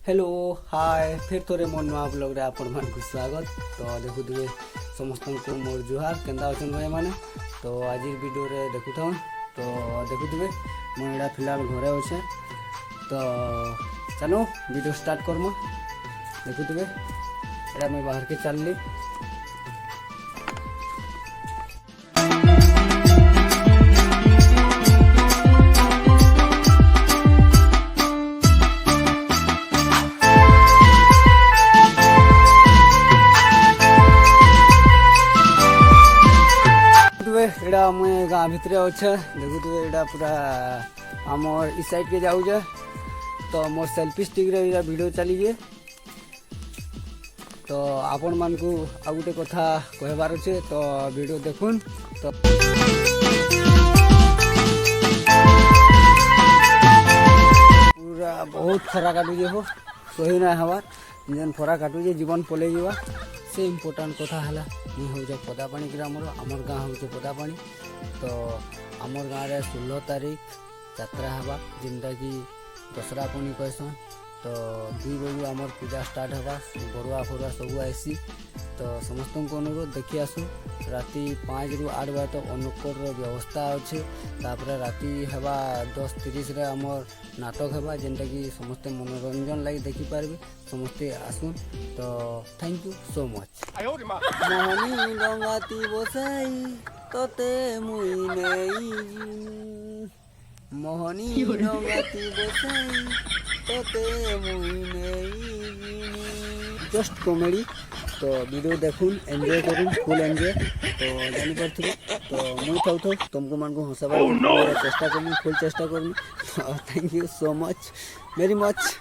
Hello hi फिर थोड़े मोर नुआ ब्लॉग रे आपण मानकु स्वागत। तो देखुथिबे समस्त को मोर जुहार केंदा अछन भाई माने। तो आज वीडियो रे देखुथाऊ तो देखुथिबे मैं एडा फिलहाल घरे अच्छे। तो चलो वीडियो स्टार्ट करम। देखुथिबे एडा मैं बाहर के चलली। एडा मैं गाँ भितर अच्छे। देखुथे एडा पूरा आमर इस साइड के जाऊे। तो मोर सेल्फी स्टिक रे वीडियो चलीजे। तो आपण मान को आ गोटे कथा कहबार अच्छे। तो वीडियो देखुन। तो पूरा बहुत खरा काटुजे हो सही ना हवार जेन खरा काटुजे जीवन पलि जावा। से इम्पोर्टाट कथा है हूँ पदापाणी ग्रामर आमर गाँ हूँ पदापाणी। तो आमर गाँव में 16 तारीख यात्रा हवा जिनटा कि दशहरा पुणी कहसन। तो 2 बजे आमर पूजा स्टार्ट हवा बरुआ फरुआ सब आसी। तो समस्त को अनुरोध देखी आसु। राति 5 ରୁ 8 बजे तक अनुकर व्यवस्था अच्छे। तापर राति हवा 10:30 रे आमर नाटक हवा जेनटा कि समस्ते मनोरंजन लगी देखी पारबे। समस्ते आसुन। तो थैंक यू सो मच। मोहनी डंगाती बसाई तोते मुई नेई मोहनी डंगाती बसाई तोते मुई नेई जस्ट कॉमेडी। तो वीडियो देखुन एंजॉय करुन फुल एंजॉय। तो जानी पारथिबे। तो मुई थाउ तुमको मान को हंसाबार चेष्टा करनी फुल चेष्टा करनी। Thank you so much very much.